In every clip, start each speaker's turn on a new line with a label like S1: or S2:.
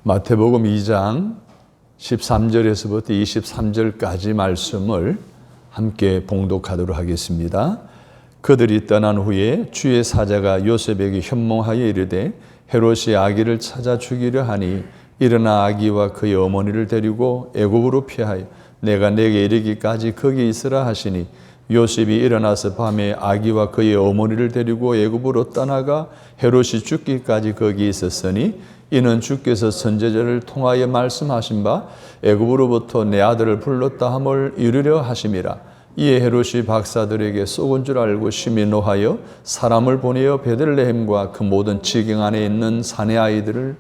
S1: 마태복음 2장 13절에서부터 23절까지 말씀을 함께 봉독하도록 하겠습니다. 그들이 떠난 후에 주의 사자가 요셉에게 현몽하여 이르되 헤롯이 아기를 찾아 죽이려 하니 일어나 아기와 그의 어머니를 데리고 애굽으로 피하여 내가 내게 이르기까지 거기 있으라 하시니 요셉이 일어나서 밤에 아기와 그의 어머니를 데리고 애굽으로 떠나가 헤롯이 죽기까지 거기 있었으니 이는 주께서 선지자를 통하여 말씀하신 바 애굽으로부터 내 아들을 불렀다 함을 이루려 하심이라. 이에 헤롯이 박사들에게 쏘은 줄 알고 심히 노하여 사람을 보내어 베들레헴과 그 모든 지경 안에 있는 사내 아이들을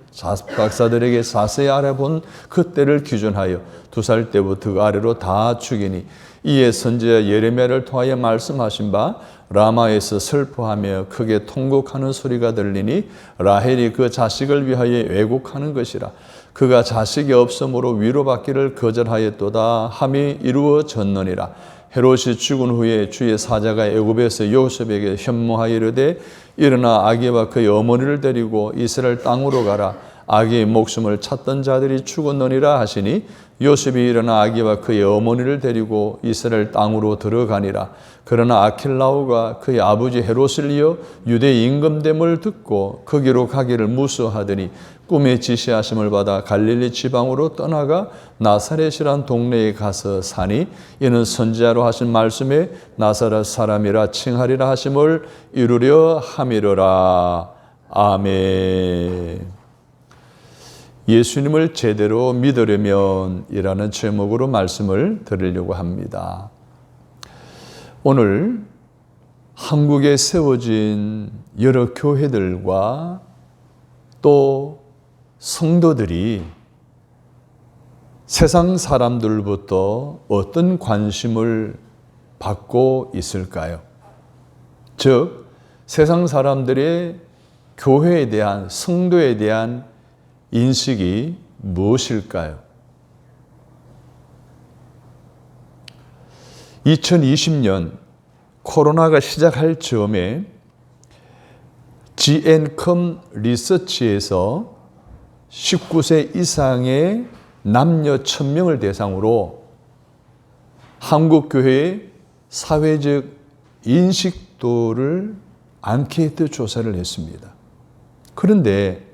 S1: 박사들에게 자세히 알아본 그때를 기준하여 2살 때부터 그 아래로 다 죽이니 이에 선지자 예레미야를 통하여 말씀하신 바 라마에서 슬퍼하며 크게 통곡하는 소리가 들리니 라헬이 그 자식을 위하여 애곡하는 것이라. 그가 자식이 없으므로 위로받기를 거절하였도다 함이 이루어졌느니라. 헤롯이 죽은 후에 주의 사자가 애굽에서 요셉에게 현몽하여 이르되 일어나 아기와 그의 어머니를 데리고 이스라엘 땅으로 가라. 아기의 목숨을 찾던 자들이 죽었느니라 하시니 요셉이 일어나 아기와 그의 어머니를 데리고 이스라엘 땅으로 들어가니라. 그러나 아킬라오가 그의 아버지 헤롯을 이어 유대 임금됨을 듣고 거기로 가기를 무서워하더니 꿈에 지시하심을 받아 갈릴리 지방으로 떠나가 나사렛이란 동네에 가서 사니 이는 선지자로 하신 말씀에 나사렛 사람이라 칭하리라 하심을 이루려 함이로라. 아멘. 예수님을 제대로 믿으려면 이라는 제목으로 말씀을 드리려고 합니다. 오늘 한국에 세워진 여러 교회들과 또 성도들이 세상 사람들부터 어떤 관심을 받고 있을까요? 즉, 세상 사람들의 교회에 대한, 성도에 대한 인식이 무엇일까요? 2020년 코로나가 시작할 즈음에 GNCOM 리서치에서 19세 이상의 남녀 1000명을 대상으로 한국교회의 사회적 인식도를 앙케이트 조사를 했습니다. 그런데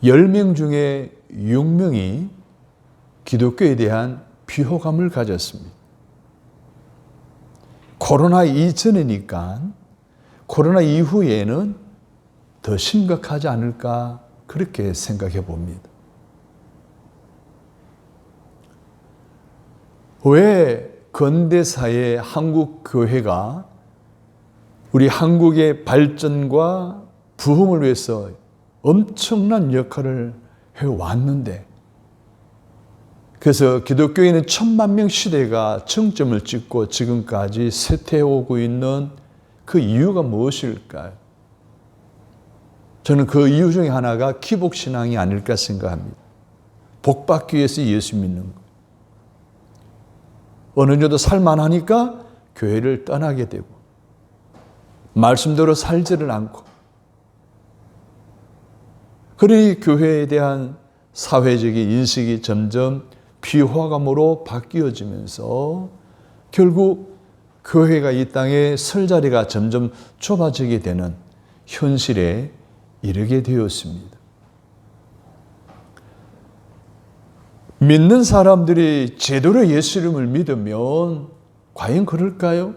S1: 10명 중에 6명이 기독교에 대한 비호감을 가졌습니다. 코로나 이전이니까 코로나 이후에는 더 심각하지 않을까 그렇게 생각해 봅니다. 왜 근대사의 한국 교회가 우리 한국의 발전과 부흥을 위해서 엄청난 역할을 해왔는데, 그래서 기독교인은 1000만 명 시대가 정점을 찍고 지금까지 쇠퇴해오고 있는 그 이유가 무엇일까요? 저는 그 이유 중에 하나가 기복신앙이 아닐까 생각합니다. 복받기 위해서 예수 믿는 것. 어느 정도 살만하니까 교회를 떠나게 되고 말씀대로 살지를 않고, 그러니 교회에 대한 사회적인 인식이 점점 비호감으로 바뀌어지면서 결국 교회가 이 땅에 설 자리가 점점 좁아지게 되는 현실에 이르게 되었습니다. 믿는 사람들이 제대로 예수 이름을 믿으면 과연 그럴까요?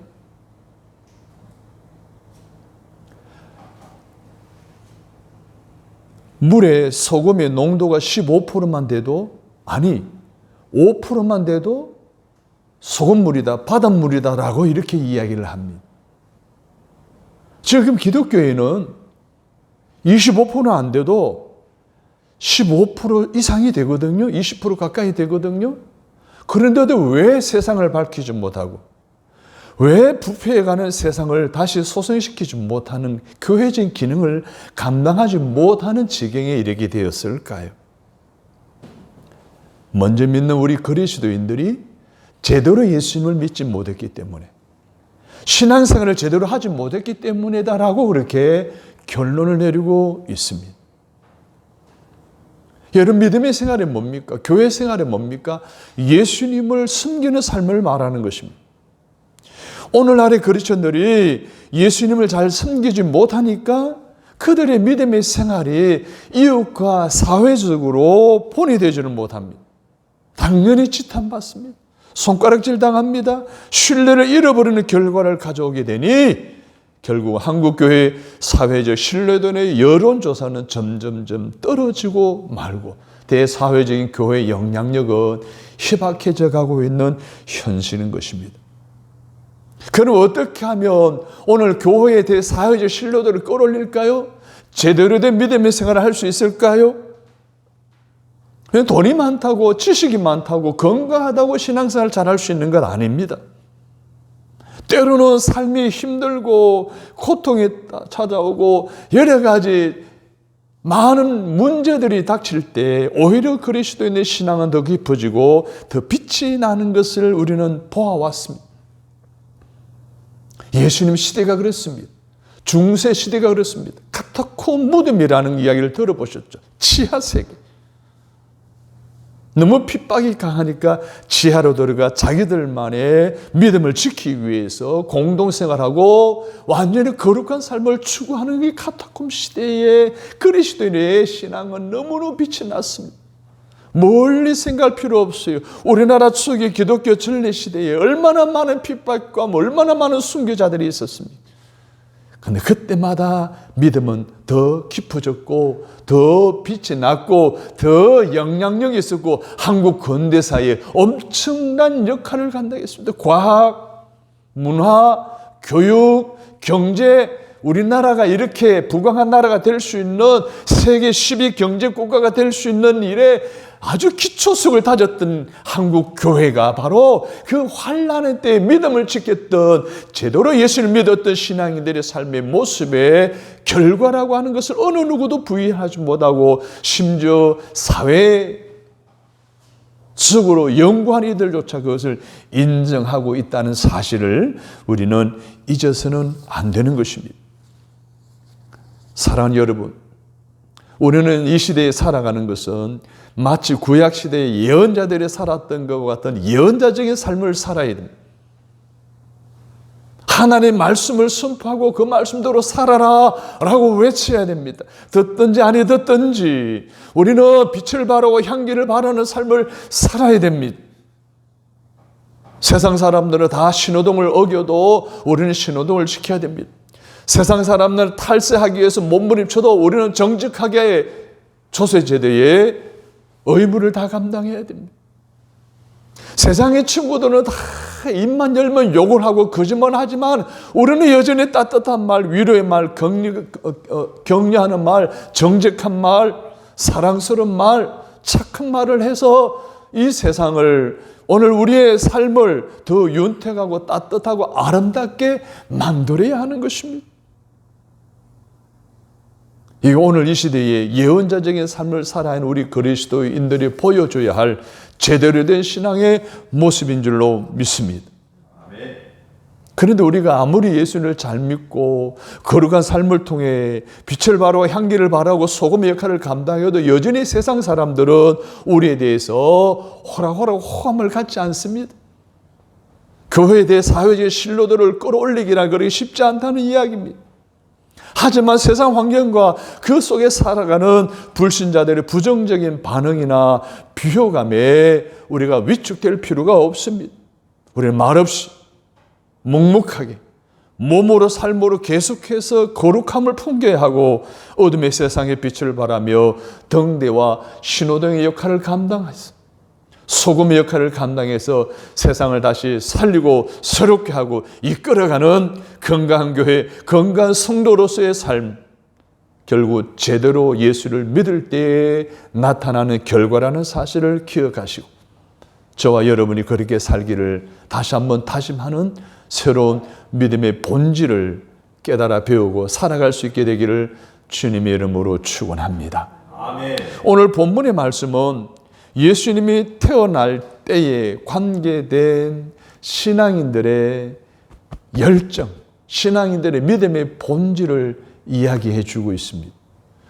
S1: 물에 소금의 농도가 15%만 돼도, 아니 5%만 돼도 소금물이다, 바닷물이다라고 이렇게 이야기를 합니다. 지금 기독교에는 25%는 안 돼도 15% 이상이 되거든요. 20% 가까이 되거든요. 그런데도 왜 세상을 밝히지 못하고, 왜 부패해가는 세상을 다시 소생시키지 못하는, 교회적인 기능을 감당하지 못하는 지경에 이르게 되었을까요? 먼저 믿는 우리 그리스도인들이 제대로 예수님을 믿지 못했기 때문에, 신앙생활을 제대로 하지 못했기 때문이다라고 그렇게 결론을 내리고 있습니다. 여러분, 믿음의 생활이 뭡니까? 교회 생활이 뭡니까? 예수님을 숨기는 삶을 말하는 것입니다. 오늘날의 그리스도인들이 예수님을 잘 섬기지 못하니까 그들의 믿음의 생활이 이웃과 사회적으로 본이 되지는 못합니다. 당연히 지탄받습니다. 손가락질 당합니다. 신뢰를 잃어버리는 결과를 가져오게 되니 결국 한국교회 사회적 신뢰도의 여론조사는 점점점 떨어지고 말고 대사회적인 교회의 영향력은 희박해져 가고 있는 현실인 것입니다. 그럼 어떻게 하면 오늘 교회에 대해 사회적 신뢰도를 끌어올릴까요? 제대로 된 믿음의 생활을 할 수 있을까요? 그냥 돈이 많다고, 지식이 많다고, 건강하다고 신앙생활을 잘할 수 있는 건 아닙니다. 때로는 삶이 힘들고 고통이 찾아오고 여러 가지 많은 문제들이 닥칠 때 오히려 그리스도인의 신앙은 더 깊어지고 더 빛이 나는 것을 우리는 보아왔습니다. 예수님 시대가 그랬습니다. 중세 시대가 그렇습니다. 카타콤 무덤이라는 이야기를 들어보셨죠? 지하세계. 너무 핍박이 강하니까 지하로 들어가 자기들만의 믿음을 지키기 위해서 공동생활하고 완전히 거룩한 삶을 추구하는 이 카타콤 시대에 그리스도인의 신앙은 너무나 빛이 났습니다. 멀리 생각할 필요 없어요. 우리나라 초기 기독교 전래 시대에 얼마나 많은 핍박과 얼마나 많은 순교자들이 있었습니까? 그런데 그때마다 믿음은 더 깊어졌고 더 빛이 났고 더 영향력이 있었고 한국 근대사에 엄청난 역할을 감당했습니다. 과학, 문화, 교육, 경제, 우리나라가 이렇게 부강한 나라가 될 수 있는 세계 10위 경제국가가 될 수 있는 일에 아주 기초석을 다졌던 한국 교회가 바로 그 환난의 때에 믿음을 지켰던 제대로 예수를 믿었던 신앙인들의 삶의 모습의 결과라고 하는 것을 어느 누구도 부인하지 못하고 심지어 사회적으로 연구하는 이들조차 그것을 인정하고 있다는 사실을 우리는 잊어서는 안 되는 것입니다. 사랑하는 여러분, 우리는 이 시대에 살아가는 것은 마치 구약시대의 예언자들이 살았던 것과 같은 예언자적인 삶을 살아야 됩니다. 하나님의 말씀을 선포하고 그 말씀대로 살아라 라고 외쳐야 됩니다. 듣든지 아니 듣든지 우리는 빛을 바라고 향기를 바라는 삶을 살아야 됩니다. 세상 사람들은 다 신호등을 어겨도 우리는 신호등을 지켜야 됩니다. 세상 사람들을 탈세하기 위해서 몸부림쳐도 우리는 정직하게 조세제도의 의무를 다 감당해야 됩니다. 세상의 친구들은 다 입만 열면 욕을 하고 거짓말을 하지만 우리는 여전히 따뜻한 말, 위로의 말, 격려하는 말, 정직한 말, 사랑스러운 말, 착한 말을 해서 이 세상을 오늘 우리의 삶을 더 윤택하고 따뜻하고 아름답게 만들어야 하는 것입니다. 이 오늘 이 시대에 예언자적인 삶을 살아야 하는 우리 그리스도인들이 보여줘야 할 제대로 된 신앙의 모습인 줄로 믿습니다. 그런데 우리가 아무리 예수를 잘 믿고 거룩한 삶을 통해 빛을 바라고 향기를 바라고 소금의 역할을 감당해도 여전히 세상 사람들은 우리에 대해서 호락호락 호감을 갖지 않습니다. 교회에 대해 사회적인 신뢰도를 끌어올리기란 그렇게 쉽지 않다는 이야기입니다. 하지만 세상 환경과 그 속에 살아가는 불신자들의 부정적인 반응이나 비호감에 우리가 위축될 필요가 없습니다. 우리는 말없이 묵묵하게 몸으로 삶으로 계속해서 거룩함을 풍겨야 하고 어둠의 세상의 빛을 바라며 등대와 신호등의 역할을 감당하였습니다. 소금의 역할을 감당해서 세상을 다시 살리고 새롭게 하고 이끌어가는 건강한 교회, 건강한 성도로서의 삶, 결국 제대로 예수를 믿을 때에 나타나는 결과라는 사실을 기억하시고 저와 여러분이 그렇게 살기를 다시 한번 다짐하는 새로운 믿음의 본질을 깨달아 배우고 살아갈 수 있게 되기를 주님의 이름으로 축원합니다. 아멘. 오늘 본문의 말씀은 예수님이 태어날 때에 관계된 신앙인들의 열정, 신앙인들의 믿음의 본질을 이야기해 주고 있습니다.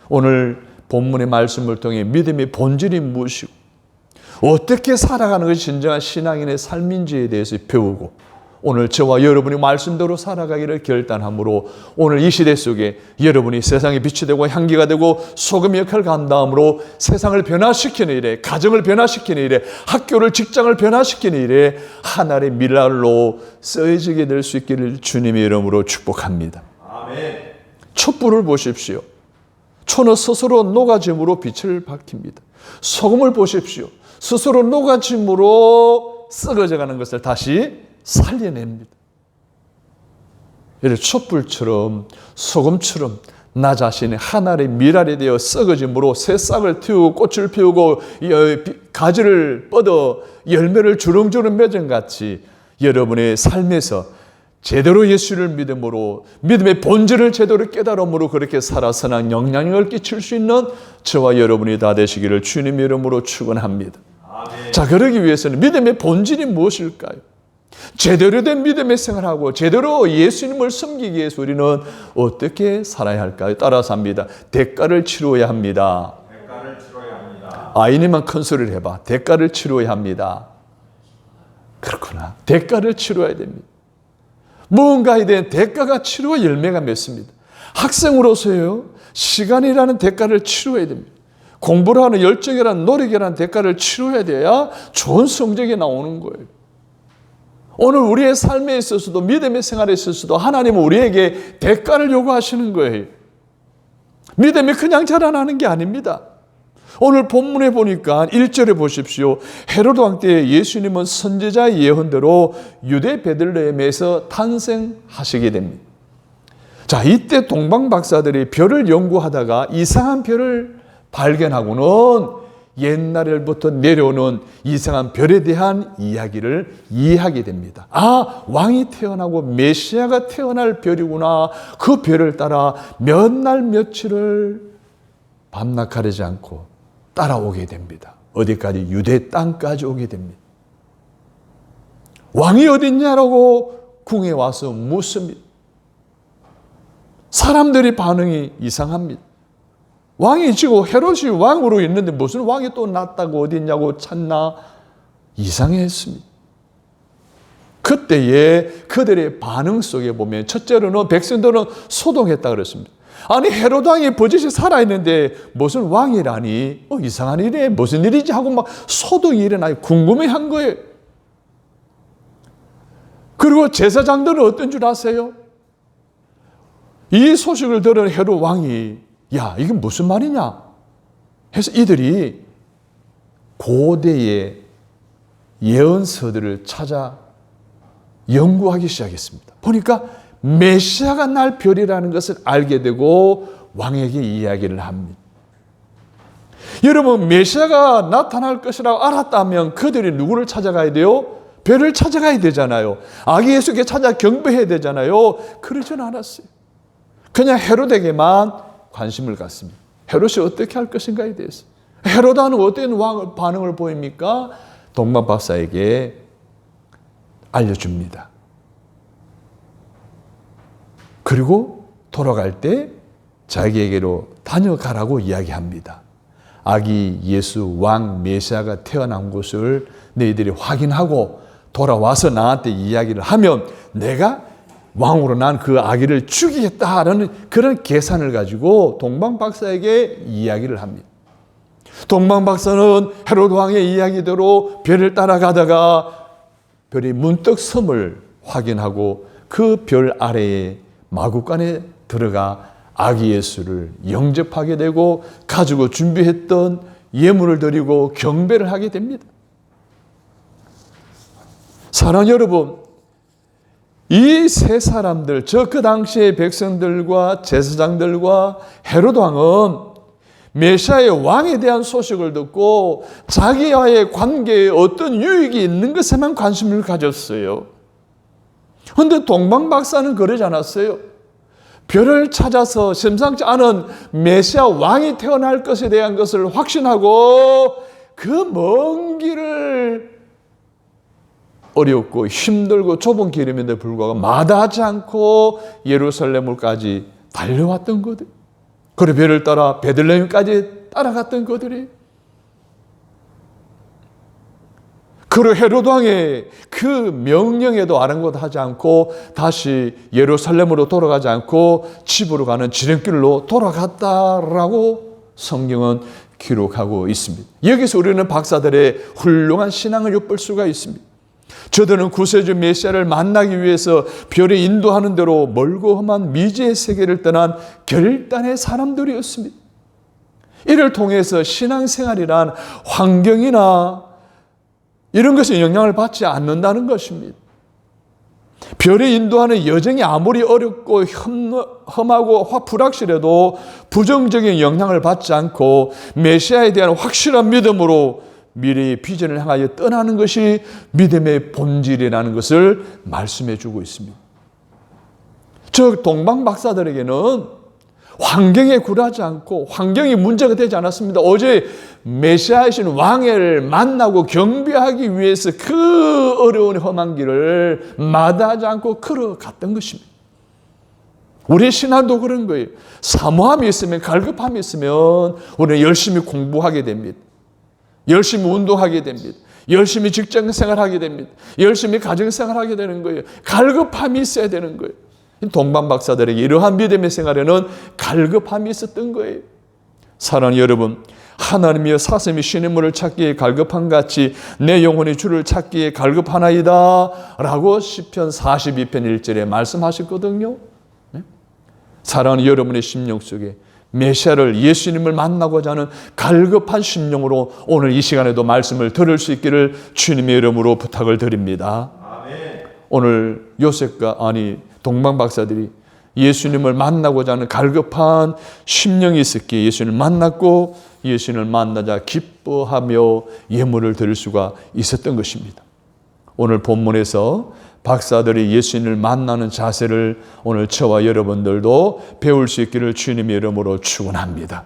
S1: 오늘 본문의 말씀을 통해 믿음의 본질이 무엇이고 어떻게 살아가는 것이 진정한 신앙인의 삶인지에 대해서 배우고 오늘 저와 여러분이 말씀대로 살아가기를 결단함으로 오늘 이 시대 속에 여러분이 세상의 빛이 되고 향기가 되고 소금의 역할을 감당함으로 세상을 변화시키는 일에, 가정을 변화시키는 일에, 학교를, 직장을 변화시키는 일에 하나의 밀랄로 쓰여지게 될 수 있기를 주님의 이름으로 축복합니다.
S2: 아멘.
S1: 촛불을 보십시오. 초는 스스로 녹아짐으로 빛을 밝힙니다. 소금을 보십시오. 스스로 녹아짐으로 썩어져가는 것을 다시 살려냅니다. 이렇게 촛불처럼 소금처럼 나 자신이 하나의 밀알이 되어 썩어짐으로 새 싹을 틔우고 꽃을 피우고 가지를 뻗어 열매를 주렁주렁 맺은 같이 여러분의 삶에서 제대로 예수를 믿음으로 믿음의 본질을 제대로 깨달음으로 그렇게 살아 선한 영향력을 끼칠 수 있는 저와 여러분이 다 되시기를 주님의 이름으로 축원합니다.
S2: 아멘.
S1: 자, 그러기 위해서는 믿음의 본질이 무엇일까요? 제대로 된 믿음의 생활하고 제대로 예수님을 섬기기 위해서 우리는 어떻게 살아야 할까요? 따라서 합니다. 대가를 치러야 합니다.
S2: 대가를 치러야 합니다.
S1: 아이님만 큰 소리를 해봐. 대가를 치러야 합니다. 그렇구나. 대가를 치러야 됩니다. 무언가에 대한 대가가 치루어 열매가 맺습니다. 학생으로서요, 시간이라는 대가를 치러야 됩니다. 공부를 하는 열정이라는 노력이라는 대가를 치러야 돼야 좋은 성적이 나오는 거예요. 오늘 우리의 삶에 있어서도 믿음의 생활에 있어서도 하나님은 우리에게 대가를 요구하시는 거예요. 믿음이 그냥 자라나는 게 아닙니다. 오늘 본문에 보니까 1절에 보십시오. 헤로드 왕 때 예수님은 선지자의 예언대로 유대 베들레헴에서 탄생하시게 됩니다. 자, 이때 동방 박사들이 별을 연구하다가 이상한 별을 발견하고는 옛날부터 내려오는 이상한 별에 대한 이야기를 이해하게 됩니다. 아, 왕이 태어나고 메시아가 태어날 별이구나. 그 별을 따라 몇 날 며칠을 밤낮 가리지 않고 따라오게 됩니다. 어디까지? 유대 땅까지 오게 됩니다. 왕이 어딨냐라고 궁에 와서 묻습니다. 사람들이 반응이 이상합니다. 왕이 지금 헤롯이 왕으로 있는데 무슨 왕이 또 났다고 어디 있냐고 찾나 이상했습니다. 그때에 그들의 반응 속에 보면 첫째로는 백성들은 소동했다 그랬습니다. 아니 헤롯 왕이 버젓이 살아있는데 무슨 왕이라니 이상한 일이네 무슨 일이지 하고 막 소동이 일어나요. 궁금해한 거예요. 그리고 제사장들은 어떤 줄 아세요? 이 소식을 들은 헤롯 왕이 야, 이게 무슨 말이냐? 해서 이들이 고대의 예언서들을 찾아 연구하기 시작했습니다. 보니까 메시아가 날 별이라는 것을 알게 되고 왕에게 이야기를 합니다. 여러분, 메시아가 나타날 것이라고 알았다면 그들이 누구를 찾아가야 돼요? 별을 찾아가야 되잖아요. 아기 예수께 찾아 경배해야 되잖아요. 그러진 않았어요. 그냥 헤롯에게만 관심을 갖습니다. 헤롯이 어떻게 할 것인가에 대해서. 헤롯은 어떤 반응을 보입니까? 동방 박사에게 알려줍니다. 그리고 돌아갈 때 자기에게로 다녀가라고 이야기합니다. 아기 예수 왕 메시아가 태어난 곳을 너희들이 확인하고 돌아와서 나한테 이야기를 하면 내가 왕으로 난 그 아기를 죽이겠다라는 그런 계산을 가지고 동방 박사에게 이야기를 합니다. 동방 박사는 헤롯 왕의 이야기대로 별을 따라가다가 별이 문득 섬을 확인하고 그 별 아래에 마구간에 들어가 아기 예수를 영접하게 되고 가지고 준비했던 예물을 드리고 경배를 하게 됩니다. 사랑하는 여러분, 이 세 사람들, 그 당시의 백성들과 제사장들과 헤롯 왕은 메시아의 왕에 대한 소식을 듣고 자기와의 관계에 어떤 유익이 있는 것에만 관심을 가졌어요. 그런데 동방 박사는 그러지 않았어요. 별을 찾아서 심상치 않은 메시아 왕이 태어날 것에 대한 것을 확신하고 그 먼 길을 어렵고 힘들고 좁은 길임에도 불구하고 마다하지 않고 예루살렘을까지 달려왔던 거든. 그래 별을 따라 베들레헴까지 따라갔던 그들이. 그리고 헤로드 왕의 그 명령에도 아랑곳하지 않고 다시 예루살렘으로 돌아가지 않고 집으로 가는 지름길로 돌아갔다라고 성경은 기록하고 있습니다. 여기서 우리는 박사들의 훌륭한 신앙을 엿볼 수가 있습니다. 저들은 구세주 메시아를 만나기 위해서 별에 인도하는 대로 멀고 험한 미지의 세계를 떠난 결단의 사람들이었습니다. 이를 통해서 신앙생활이란 환경이나 이런 것에 영향을 받지 않는다는 것입니다. 별에 인도하는 여정이 아무리 어렵고 험하고 불확실해도 부정적인 영향을 받지 않고 메시아에 대한 확실한 믿음으로 미래의 비전을 향하여 떠나는 것이 믿음의 본질이라는 것을 말씀해 주고 있습니다. 저 동방 박사들에게는 환경에 굴하지 않고 환경이 문제가 되지 않았습니다. 어제 메시아이신 왕을 만나고 경배하기 위해서 그 어려운 험한 길을 마다하지 않고 걸어갔던 것입니다. 우리 신앙도 그런 거예요. 사모함이 있으면, 갈급함이 있으면 우리는 열심히 공부하게 됩니다. 열심히 운동하게 됩니다. 열심히 직장생활하게 됩니다. 열심히 가정생활하게 되는 거예요. 갈급함이 있어야 되는 거예요. 동방 박사들에게 이러한 믿음의 생활에는 갈급함이 있었던 거예요. 사랑하는 여러분, 하나님이여 사슴이 쉬는 물을 찾기에 갈급한 같이 내 영혼이 주를 찾기에 갈급하나이다 라고 시편 42편 1절에 말씀하셨거든요. 사랑하는 여러분의 심령 속에 메시아를, 예수님을 만나고자 하는 갈급한 심령으로 오늘 이 시간에도 말씀을 들을 수 있기를 주님의 이름으로 부탁을 드립니다.
S2: 아멘.
S1: 오늘 동방 박사들이 예수님을 만나고자 하는 갈급한 심령이 있었기에 예수님을 만났고 예수님을 만나자 기뻐하며 예물을 드릴 수가 있었던 것입니다. 오늘 본문에서 박사들이 예수님을 만나는 자세를 오늘 저와 여러분들도 배울 수 있기를 주님의 이름으로 축원합니다.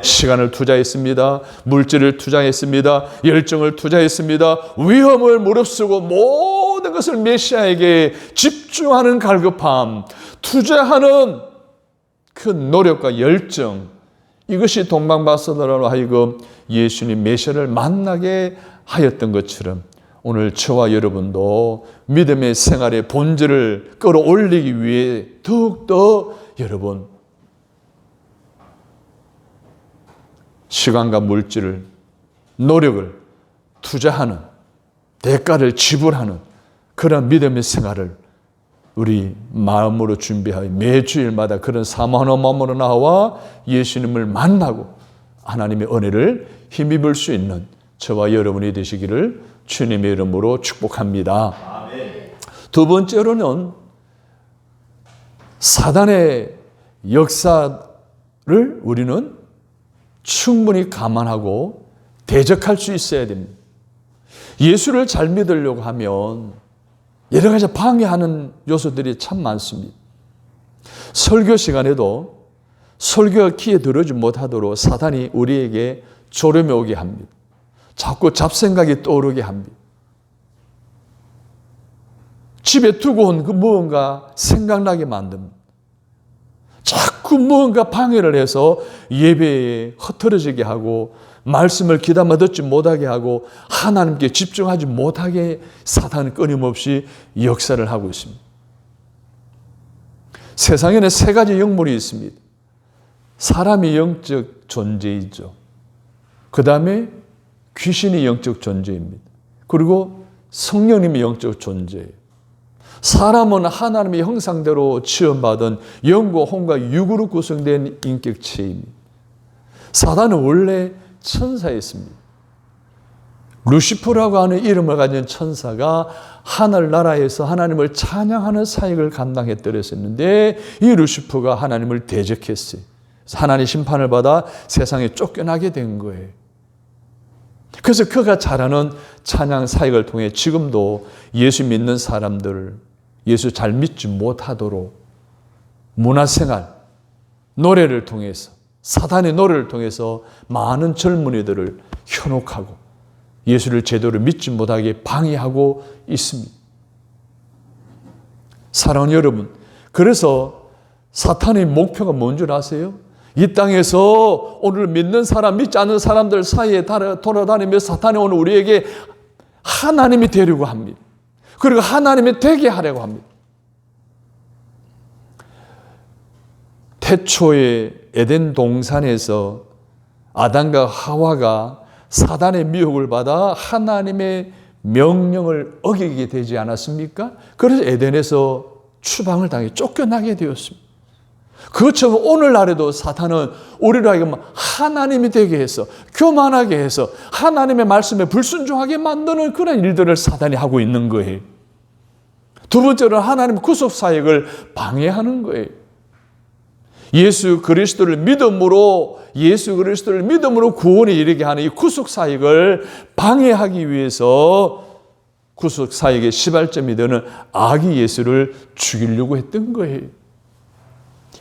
S1: 시간을 투자했습니다. 물질을 투자했습니다. 열정을 투자했습니다. 위험을 무릅쓰고 모든 것을 메시아에게 집중하는 갈급함, 투자하는 그 노력과 열정, 이것이 동방 박사들로 하여금 예수님 메시아를 만나게 하였던 것처럼 오늘 저와 여러분도 믿음의 생활의 본질을 끌어올리기 위해 더욱더 여러분 시간과 물질을, 노력을 투자하는, 대가를 지불하는 그런 믿음의 생활을 우리 마음으로 준비하여 매주일마다 그런 사모하는 마음으로 나와 예수님을 만나고 하나님의 은혜를 힘입을 수 있는 저와 여러분이 되시기를 주님의 이름으로 축복합니다.
S2: 아멘.
S1: 두 번째로는 사단의 역사를 우리는 충분히 감안하고 대적할 수 있어야 됩니다. 예수를 잘 믿으려고 하면 여러 가지 방해하는 요소들이 참 많습니다. 설교 시간에도 설교가 귀에 들어오지 못하도록 사단이 우리에게 조름해 오게 합니다. 자꾸 잡생각이 떠오르게 합니다. 집에 두고 온 그 무언가 생각나게 만듭니다. 자꾸 무언가 방해를 해서 예배에 흐트러지게 하고 말씀을 귀담아 듣지 못하게 하고 하나님께 집중하지 못하게 사단은 끊임없이 역사를 하고 있습니다. 세상에는 세 가지 영물이 있습니다. 사람이 영적 존재이죠. 그 다음에 귀신이 영적 존재입니다. 그리고 성령님이 영적 존재예요. 사람은 하나님의 형상대로 지음받은 영과 혼과 육으로 구성된 인격체입니다. 사단은 원래 천사였습니다. 루시퍼라고 하는 이름을 가진 천사가 하늘나라에서 하나님을 찬양하는 사역을 감당했더랬었는데 이 루시퍼가 하나님을 대적했어요. 그래서 하나님의 심판을 받아 세상에 쫓겨나게 된 거예요. 그래서 그가 잘하는 찬양 사역을 통해 지금도 예수 믿는 사람들을 예수 잘 믿지 못하도록 문화생활, 노래를 통해서 사단의 노래를 통해서 많은 젊은이들을 현혹하고 예수를 제대로 믿지 못하게 방해하고 있습니다. 사랑하는 여러분, 그래서 사탄의 목표가 뭔 줄 아세요? 이 땅에서 오늘 믿는 사람, 믿지 않는 사람들 사이에 돌아다니며 사탄이 오늘 우리에게 하나님이 되려고 합니다. 그리고 하나님이 되게 하려고 합니다. 태초의 에덴 동산에서 아담과 하와가 사단의 미혹을 받아 하나님의 명령을 어기게 되지 않았습니까? 그래서 에덴에서 추방을 당해 쫓겨나게 되었습니다. 그것처럼 오늘날에도 사탄은 우리로 하여금 하나님이 되게 해서 교만하게 해서 하나님의 말씀에 불순종하게 만드는 그런 일들을 사단이 하고 있는 거예요. 두 번째로는 하나님의 구속 사역을 방해하는 거예요. 예수 그리스도를 믿음으로 구원에 이르게 하는 이 구속 사역을 방해하기 위해서 구속 사역의 시발점이 되는 악이 예수를 죽이려고 했던 거예요.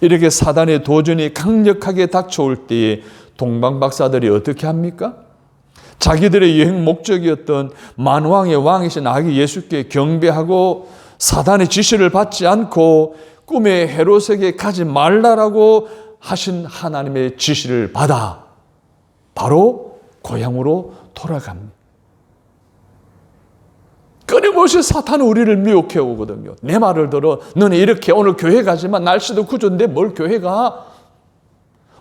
S1: 이렇게 사단의 도전이 강력하게 닥쳐올 때에 동방박사들이 어떻게 합니까? 자기들의 여행 목적이었던 만왕의 왕이신 아기 예수께 경배하고 사단의 지시를 받지 않고 꿈의 헤롯에게 가지 말라라고 하신 하나님의 지시를 받아 바로 고향으로 돌아갑니다. 끊임없이 사탄은 우리를 미혹해 오거든요. 내 말을 들어. 너는 이렇게 오늘 교회 가지만 날씨도 구조인데 뭘 교회 가?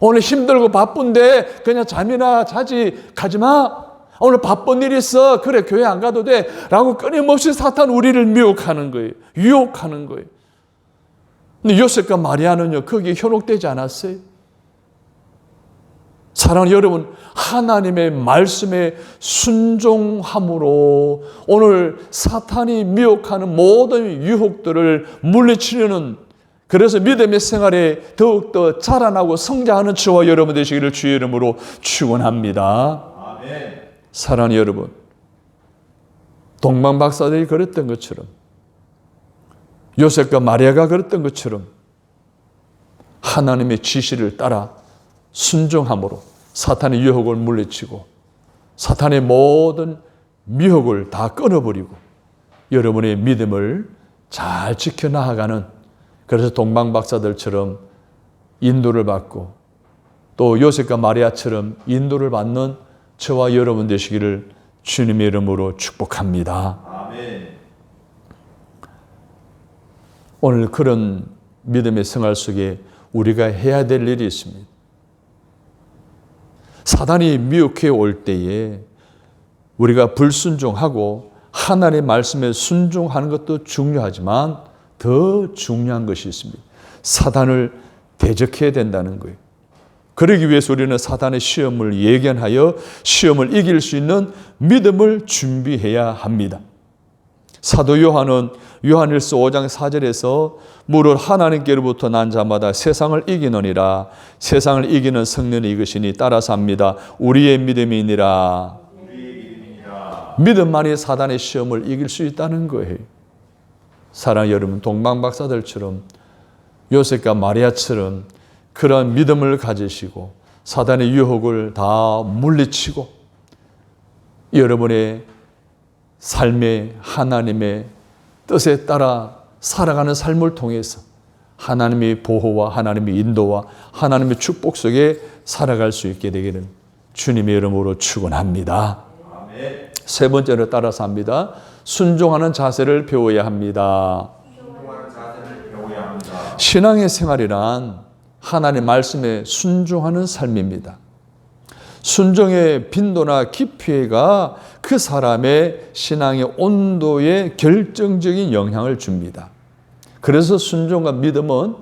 S1: 오늘 힘들고 바쁜데 그냥 잠이나 자지 가지 마. 오늘 바쁜 일 있어. 그래 교회 안 가도 돼. 라고 끊임없이 사탄은 우리를 미혹하는 거예요. 유혹하는 거예요. 근데 요셉과 마리아는요 거기에 현혹되지 않았어요. 사랑하는 여러분, 하나님의 말씀에 순종함으로 오늘 사탄이 미혹하는 모든 유혹들을 물리치려는, 그래서 믿음의 생활에 더욱더 자라나고 성장하는 저와 여러분 되시기를 주의 이름으로 축원합니다.
S2: 아멘.
S1: 사랑하는 여러분, 동방박사들이 그랬던 것처럼, 요셉과 마리아가 그랬던 것처럼 하나님의 지시를 따라 순종함으로 사탄의 유혹을 물리치고 사탄의 모든 미혹을 다 끊어버리고 여러분의 믿음을 잘 지켜나가는, 그래서 동방박사들처럼 인도를 받고 또 요셉과 마리아처럼 인도를 받는 저와 여러분 되시기를 주님의 이름으로 축복합니다.
S2: 아멘.
S1: 오늘 그런 믿음의 생활 속에 우리가 해야 될 일이 있습니다. 사단이 미혹해 올 때에 우리가 불순종하고 하나님의 말씀에 순종하는 것도 중요하지만 더 중요한 것이 있습니다. 사단을 대적해야 된다는 거예요. 그러기 위해서 우리는 사단의 시험을 예견하여 시험을 이길 수 있는 믿음을 준비해야 합니다. 사도 요한은 요한일서 5장 4절에서 무릇 하나님께로부터 난 자마다 세상을 이기느니라. 세상을 이기는 성령이 이것이니 따라서 합니다. 우리의 믿음이니라. 믿음만이 사단의 시험을 이길 수 있다는 거예요. 사랑하는 여러분, 동방박사들처럼 요셉과 마리아처럼 그런 믿음을 가지시고 사단의 유혹을 다 물리치고 여러분의 삶의 하나님의 뜻에 따라 살아가는 삶을 통해서 하나님의 보호와 하나님의 인도와 하나님의 축복 속에 살아갈 수 있게 되기를 주님의 이름으로 축원합니다.
S2: 아멘.
S1: 세 번째로 따라서 합니다. 순종하는 자세를 배워야 합니다.
S2: 순종하는 자세를 배워야 합니다.
S1: 신앙의 생활이란 하나님의 말씀에 순종하는 삶입니다. 순종의 빈도나 깊이가 그 사람의 신앙의 온도에 결정적인 영향을 줍니다. 그래서 순종과 믿음은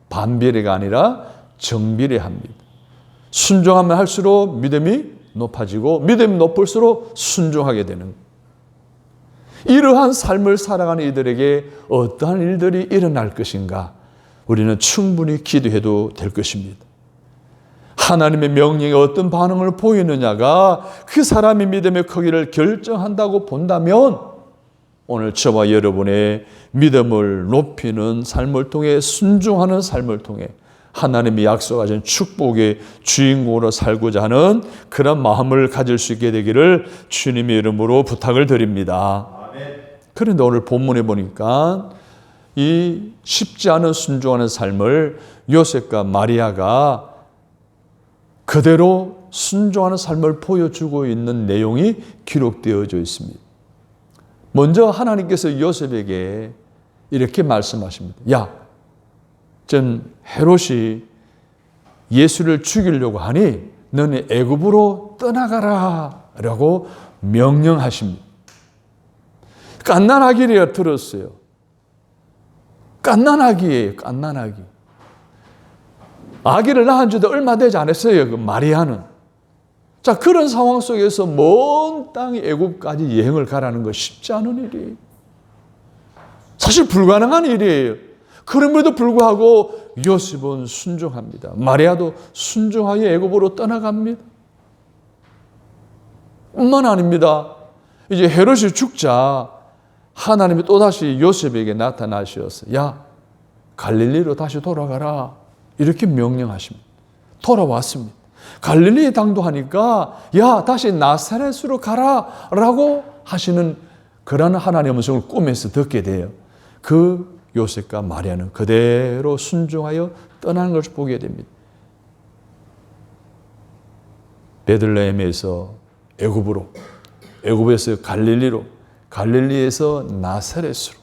S1: 반비례가 아니라 정비례합니다. 순종하면 할수록 믿음이 높아지고 믿음이 높을수록 순종하게 되는 거예요. 이러한 삶을 살아가는 이들에게 어떠한 일들이 일어날 것인가 우리는 충분히 기도해도 될 것입니다. 하나님의 명령에 어떤 반응을 보이느냐가 그 사람의 믿음의 크기를 결정한다고 본다면 오늘 저와 여러분의 믿음을 높이는 삶을 통해 순종하는 삶을 통해 하나님이 약속하신 축복의 주인공으로 살고자 하는 그런 마음을 가질 수 있게 되기를 주님의 이름으로 부탁을 드립니다.
S2: 아멘.
S1: 그런데 오늘 본문에 보니까 이 쉽지 않은 순종하는 삶을 요셉과 마리아가 그대로 순종하는 삶을 보여주고 있는 내용이 기록되어져 있습니다. 먼저 하나님께서 요셉에게 이렇게 말씀하십니다. 야, 전 헤롯이 예수를 죽이려고 하니 너는 애굽으로 떠나가라 라고 명령하십니다. 갓난아기를 들었어요. 갓난아기예요. 갓난아기. 아기를 낳은 지도 얼마 되지 않았어요. 그 마리아는. 자, 그런 상황 속에서 먼 땅 애굽까지 여행을 가라는 거 쉽지 않은 일이에요. 사실 불가능한 일이에요. 그럼에도 불구하고 요셉은 순종합니다. 마리아도 순종하여 애굽으로 떠나갑니다. 뿐만 아닙니다. 이제 헤롯이 죽자 하나님이 또다시 요셉에게 나타나셔서 야, 갈릴리로 다시 돌아가라 이렇게 명령하십니다. 돌아왔습니다. 갈릴리에 당도하니까 야, 다시 나사렛으로 가라 라고 하시는 그런 하나님의 음성을 꿈에서 듣게 돼요. 그 요셉과 마리아는 그대로 순종하여 떠나는 것을 보게 됩니다. 베들레헴에서 애굽으로, 애굽에서 갈릴리로, 갈릴리에서 나사렛으로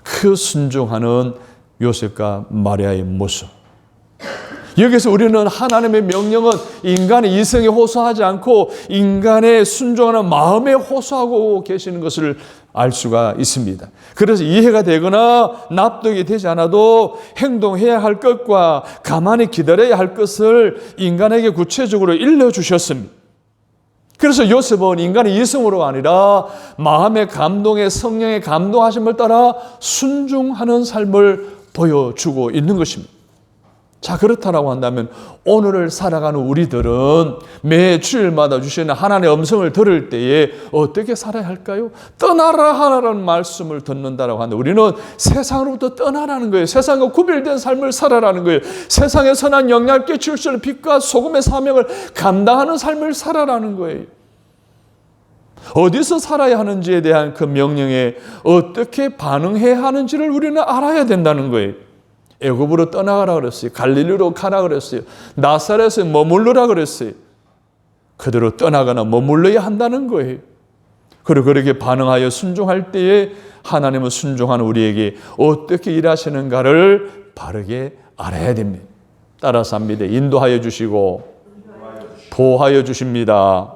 S1: 그 순종하는 요셉과 마리아의 모습. 여기서 우리는 하나님의 명령은 인간의 이성에 호소하지 않고 인간의 순종하는 마음에 호소하고 계시는 것을 알 수가 있습니다. 그래서 이해가 되거나 납득이 되지 않아도 행동해야 할 것과 가만히 기다려야 할 것을 인간에게 구체적으로 일러주셨습니다. 그래서 요셉은 인간의 이성으로가 아니라 마음의 감동에 성령의 감동하심을 따라 순종하는 삶을 보여주고 있는 것입니다. 자, 그렇다라고 한다면 오늘을 살아가는 우리들은 매 주일마다 주시는 하나님의 음성을 들을 때에 어떻게 살아야 할까요? 떠나라 하라는 말씀을 듣는다라고 하는데 우리는 세상으로부터 떠나라는 거예요. 세상과 구별된 삶을 살아라는 거예요. 세상에 선한 영향을 끼칠 수 있는 빛과 소금의 사명을 감당하는 삶을 살아라는 거예요. 어디서 살아야 하는지에 대한 그 명령에 어떻게 반응해야 하는지를 우리는 알아야 된다는 거예요. 애굽으로 떠나가라 그랬어요. 갈릴리로 가라 그랬어요. 나사렛에 머물러라 그랬어요. 그대로 떠나거나 머물러야 한다는 거예요. 그리고 그렇게 반응하여 순종할 때에 하나님은 순종하는 우리에게 어떻게 일하시는가를 바르게 알아야 됩니다. 따라서 합니다. 인도하여 주시고 보호하여 주십니다.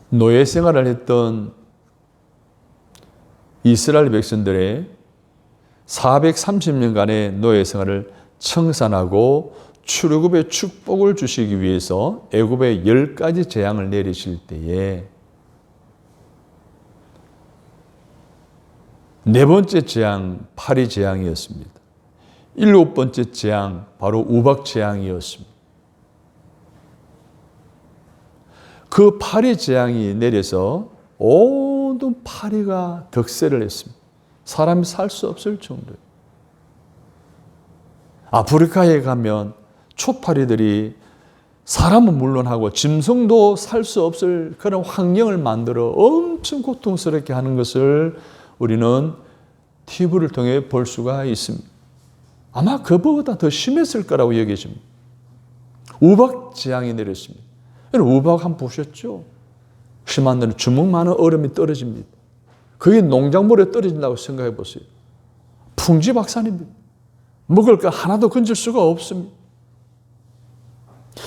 S1: 노예 생활을 했던 이스라엘 백성들의 430년간의 노예 생활을 청산하고 출애굽의 축복을 주시기 위해서 애굽에 10가지 재앙을 내리실 때에 네 번째 재앙, 파리 재앙이었습니다. 일곱 번째 재앙, 바로 우박 재앙이었습니다. 그 파리 재앙이 내려서 모든 파리가 득세를 했습니다. 사람이 살 수 없을 정도예요. 아프리카에 가면 초파리들이 사람은 물론하고 짐승도 살 수 없을 그런 환경을 만들어 엄청 고통스럽게 하는 것을 우리는 TV를 통해 볼 수가 있습니다. 아마 그보다 더 심했을 거라고 여겨집니다. 우박 재앙이 내렸습니다. 우박 한번 보셨죠? 심한 데는 주먹만한 얼음이 떨어집니다. 그게 농작물에 떨어진다고 생각해 보세요. 풍지박산입니다. 먹을 거 하나도 건질 수가 없습니다.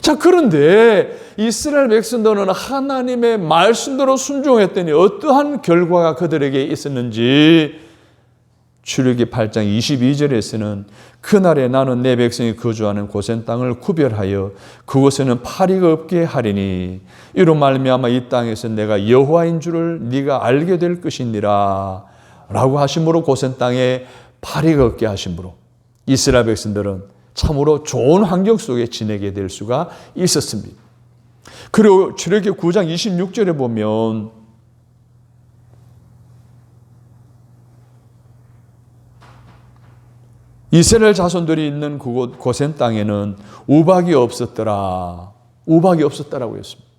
S1: 자, 그런데 이스라엘 백성들은 하나님의 말씀대로 순종했더니 어떠한 결과가 그들에게 있었는지 출애굽기 8장 22절에서는 그날에 나는 내 백성이 거주하는 고센 땅을 구별하여 그곳에는 파리가 없게 하리니 이로 말미암아 이 땅에서 내가 여호와인 줄을 네가 알게 될 것이니라 라고 하심으로 고센 땅에 파리가 없게 하심으로 이스라엘 백성들은 참으로 좋은 환경 속에 지내게 될 수가 있었습니다. 그리고 출애굽기 9장 26절에 보면 이스라엘 자손들이 있는 그곳 고센 땅에는 우박이 없었더라. 우박이 없었다라고 했습니다.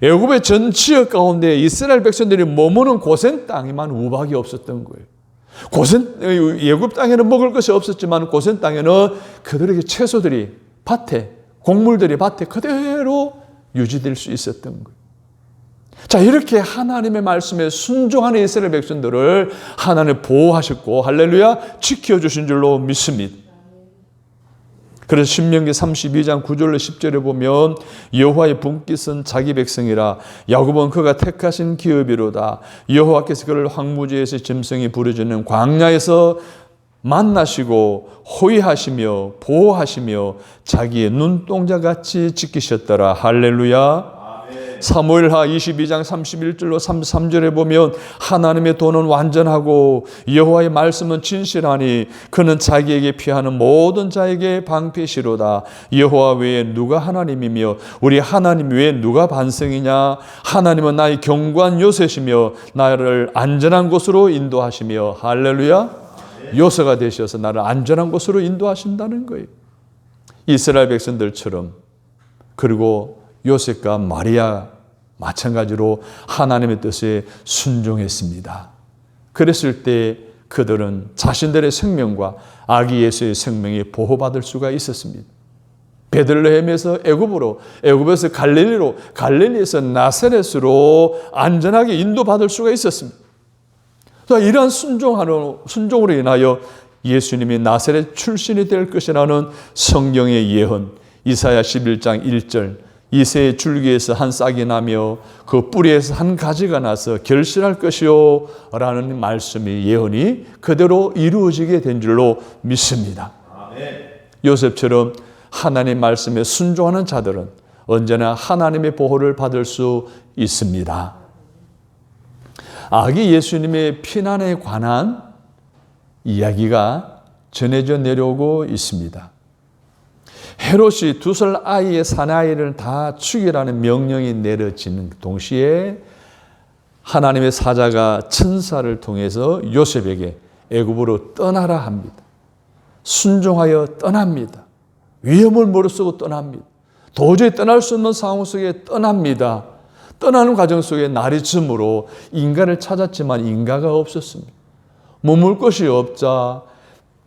S1: 애굽의 전 지역 가운데 이스라엘 백성들이 머무는 고센 땅에만 우박이 없었던 거예요. 예굽 땅에는 먹을 것이 없었지만 고센 땅에는 그들에게 채소들이 밭에, 곡물들이 밭에 그대로 유지될 수 있었던 거예요. 자, 이렇게 하나님의 말씀에 순종하는 이스라엘 백성들을 하나님 보호하셨고 할렐루야 지켜주신 줄로 믿습니다. 그래서 신명기 32장 9절로 10절에 보면 여호와의 분깃은 자기 백성이라 야곱은 그가 택하신 기업이로다. 여호와께서 그를 황무지에서 짐승이 부르짖는 광야에서 만나시고 호위하시며 보호하시며 자기의 눈동자같이 지키셨더라. 할렐루야. 사무엘하 22장 31절로 33절에 보면 하나님의 도는 완전하고 여호와의 말씀은 진실하니 그는 자기에게 피하는 모든 자에게 방패시로다. 여호와 외에 누가 하나님이며 우리 하나님 외에 누가 반성이냐. 하나님은 나의 견고한 요새시며 나를 안전한 곳으로 인도하시며 할렐루야. 요새가 되셔서 나를 안전한 곳으로 인도하신다는 거예요. 이스라엘 백성들처럼 그리고 요셉과 마리아 마찬가지로 하나님의 뜻에 순종했습니다. 그랬을 때 그들은 자신들의 생명과 아기 예수의 생명이 보호받을 수가 있었습니다. 베들레헴에서 애굽으로, 애굽에서 갈릴리로, 갈릴리에서 나사렛으로 안전하게 인도받을 수가 있었습니다. 이러한 순종으로 인하여 예수님이 나사렛 출신이 될 것이라는 성경의 예언, 이사야 11장 1절, 이새의 줄기에서 한 싹이 나며 그 뿌리에서 한 가지가 나서 결실할 것이요 라는 말씀이 예언이 그대로 이루어지게 된 줄로 믿습니다. 아멘. 요셉처럼 하나님 말씀에 순종하는 자들은 언제나 하나님의 보호를 받을 수 있습니다. 아기 예수님의 피난에 관한 이야기가 전해져 내려오고 있습니다. 헤롯이 2살 아이의 사내아이를 다 죽이라는 명령이 내려지는 동시에 하나님의 사자가 천사를 통해서 요셉에게 애굽으로 떠나라 합니다. 순종하여 떠납니다. 위험을 무릅쓰고 떠납니다. 도저히 떠날 수 없는 상황 속에 떠납니다. 떠나는 과정 속에 날이 즈므로 인가를 찾았지만 인가가 없었습니다. 머물 곳이 없자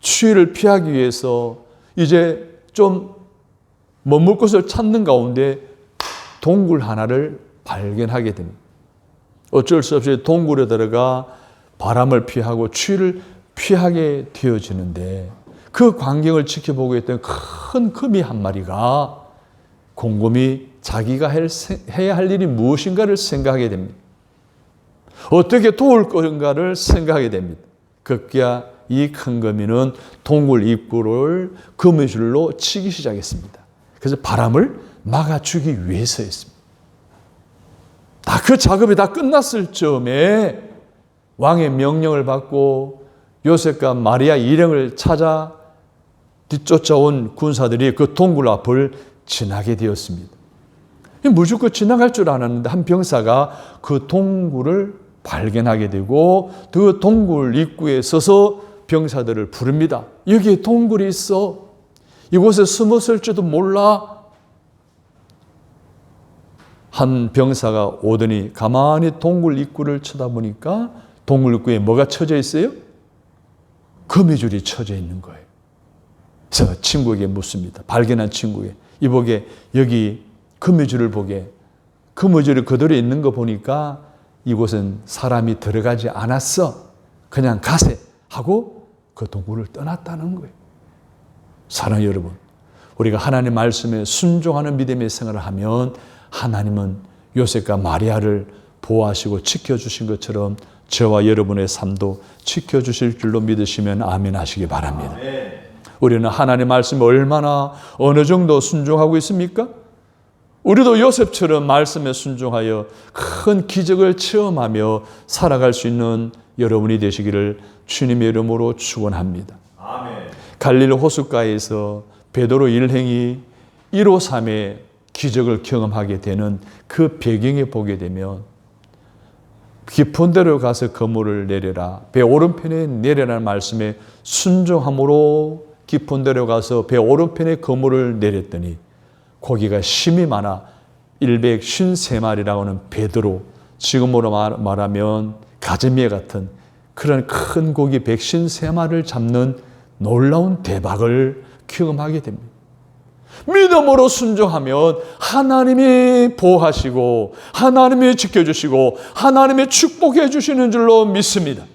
S1: 추위를 피하기 위해서 이제 좀 머물 곳을 찾는 가운데 동굴 하나를 발견하게 됩니다. 어쩔 수 없이 동굴에 들어가 바람을 피하고 추위를 피하게 되어지는데 그 광경을 지켜보고 있던 큰 거미 한 마리가 곰곰이 자기가 해야 할 일이 무엇인가를 생각하게 됩니다. 어떻게 도울 건가를 생각하게 됩니다. 급기야 이 큰 거미는 동굴 입구를 거미줄로 치기 시작했습니다. 그래서 바람을 막아주기 위해서였습니다. 그 작업이 다 끝났을 즈음에 왕의 명령을 받고 요셉과 마리아 일행을 찾아 뒤쫓아온 군사들이 그 동굴 앞을 지나게 되었습니다. 무조건 지나갈 줄 알았는데 한 병사가 그 동굴을 발견하게 되고 그 동굴 입구에 서서 병사들을 부릅니다. 여기에 동굴이 있어. 이곳에 숨었을지도 몰라. 한 병사가 오더니 가만히 동굴 입구를 쳐다보니까 동굴 입구에 뭐가 쳐져 있어요? 거미줄이 쳐져 있는 거예요. 그래서 친구에게 묻습니다. 발견한 친구에게. 이보게 여기 거미줄을 보게. 거미줄이 그대로 있는 거 보니까 이곳은 사람이 들어가지 않았어. 그냥 가세 하고 그 동굴을 떠났다는 거예요. 사랑하는 여러분, 우리가 하나님 말씀에 순종하는 믿음의 생활을 하면 하나님은 요셉과 마리아를 보호하시고 지켜주신 것처럼 저와 여러분의 삶도 지켜주실 줄로 믿으시면 아멘 하시기 바랍니다. 우리는 하나님 말씀에 얼마나 어느 정도 순종하고 있습니까? 우리도 요셉처럼 말씀에 순종하여 큰 기적을 체험하며 살아갈 수 있는 여러분이 되시기를 주님의 이름으로 축원합니다. 갈릴리 호숫가에서 베드로 일행이 153의 기적을 경험하게 되는 그 배경에 보게 되면 깊은 데로 가서 그물을 내려라. 배 오른편에 내려라는 말씀에 순종함으로 깊은 데로 가서 배 오른편에 그물을 내렸더니 고기가 심이 많아 153마리라고 하는 베드로, 지금으로 말하면 가재미에 같은 그런 큰 고기 153마리를 잡는 놀라운 대박을 경험하게 됩니다. 믿음으로 순종하면 하나님이 보호하시고 하나님이 지켜주시고 하나님이 축복해 주시는 줄로 믿습니다.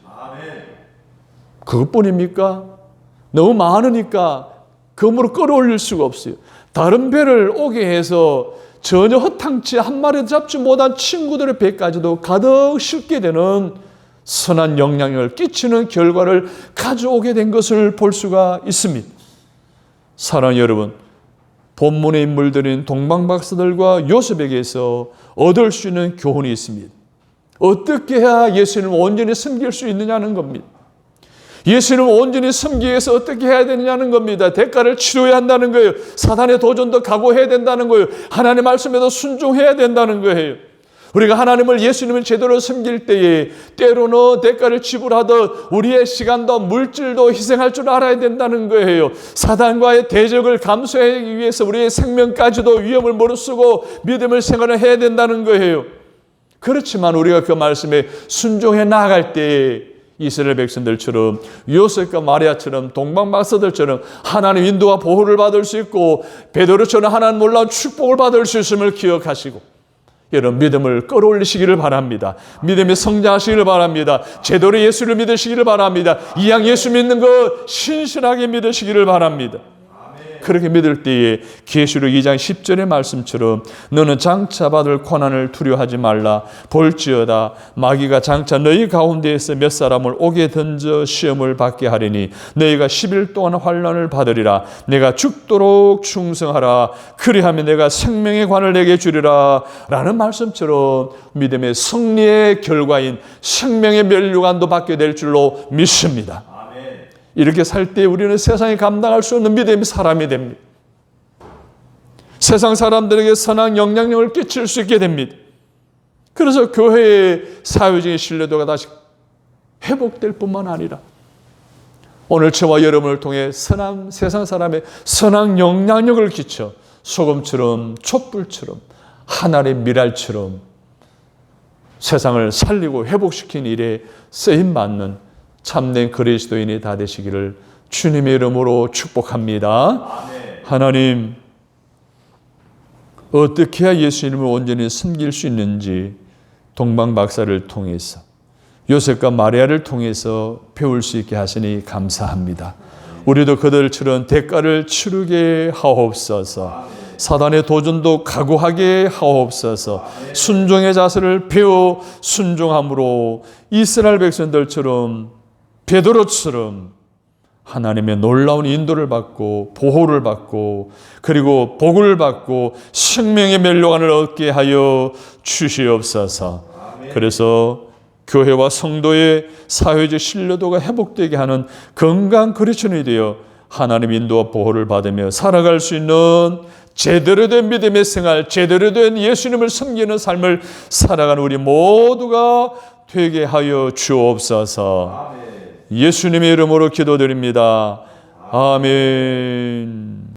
S1: 그것뿐입니까? 너무 많으니까 그물을 끌어올릴 수가 없어요. 다른 배를 오게 해서 전혀 허탕치 한 마리도 잡지 못한 친구들의 배까지도 가득 싣게 되는 선한 영향력을 끼치는 결과를 가져오게 된 것을 볼 수가 있습니다. 사랑하는 여러분, 본문의 인물들인 동방박사들과 요셉에게서 얻을 수 있는 교훈이 있습니다. 어떻게 해야 예수님을 온전히 섬길 수 있느냐는 겁니다. 예수님을 온전히 섬기기 위해서 어떻게 해야 되느냐는 겁니다. 대가를 치러야 한다는 거예요. 사단의 도전도 각오해야 된다는 거예요. 하나님의 말씀에도 순종해야 된다는 거예요. 우리가 하나님을 예수님을 제대로 섬길 때에 때로는 대가를 지불하듯 우리의 시간도 물질도 희생할 줄 알아야 된다는 거예요. 사단과의 대적을 감수하기 위해서 우리의 생명까지도 위험을 무릅쓰고 믿음을 생활을 해야 된다는 거예요. 그렇지만 우리가 그 말씀에 순종해 나아갈 때에 이스라엘 백성들처럼 요셉과 마리아처럼 동방박사들처럼 하나님 인도와 보호를 받을 수 있고 베드로처럼 하나님 놀라운 축복을 받을 수 있음을 기억하시고 여러분 믿음을 끌어올리시기를 바랍니다. 믿음이 성장하시기를 바랍니다. 제대로 예수를 믿으시기를 바랍니다. 이왕 예수 믿는 것 신실하게 믿으시기를 바랍니다. 그렇게 믿을 때에 계시록 2장 10절의 말씀처럼 너는 장차 받을 고난을 두려워하지 말라. 볼지어다 마귀가 장차 너희 가운데에서 몇 사람을 옥에 던져 시험을 받게 하리니 너희가 10일 동안 환난을 받으리라. 내가 죽도록 충성하라. 그리하면 내가 생명의 관을 내게 주리라. 라는 말씀처럼 믿음의 승리의 결과인 생명의 면류관도 받게 될 줄로 믿습니다. 이렇게 살 때 우리는 세상에 감당할 수 없는 믿음의 사람이 됩니다. 세상 사람들에게 선한 영향력을 끼칠 수 있게 됩니다. 그래서 교회의 사회적인 신뢰도가 다시 회복될 뿐만 아니라 오늘 저와 여러분을 통해 선한 세상 사람의 선한 영향력을 끼쳐 소금처럼 촛불처럼 하늘의 미랄처럼 세상을 살리고 회복시킨 일에 쓰임받는 참된 그리스도인이 다 되시기를 주님의 이름으로 축복합니다. 하나님, 어떻게 해야 예수님을 온전히 섬길 수 있는지 동방박사를 통해서 요셉과 마리아를 통해서 배울 수 있게 하시니 감사합니다. 우리도 그들처럼 대가를 치르게 하옵소서. 사단의 도전도 각오하게 하옵소서. 순종의 자세를 배워 순종함으로 이스라엘 백성들처럼 베드로처럼 하나님의 놀라운 인도를 받고 보호를 받고 그리고 복을 받고 생명의 멸류관을 얻게 하여 주시옵소서. 그래서 교회와 성도의 사회적 신뢰도가 회복되게 하는 건강 크리스천이 되어 하나님 인도와 보호를 받으며 살아갈 수 있는 제대로 된 믿음의 생활, 제대로 된 예수님을 섬기는 삶을 살아가는 우리 모두가 되게 하여 주옵소서. 예수님의 이름으로 기도드립니다. 아멘.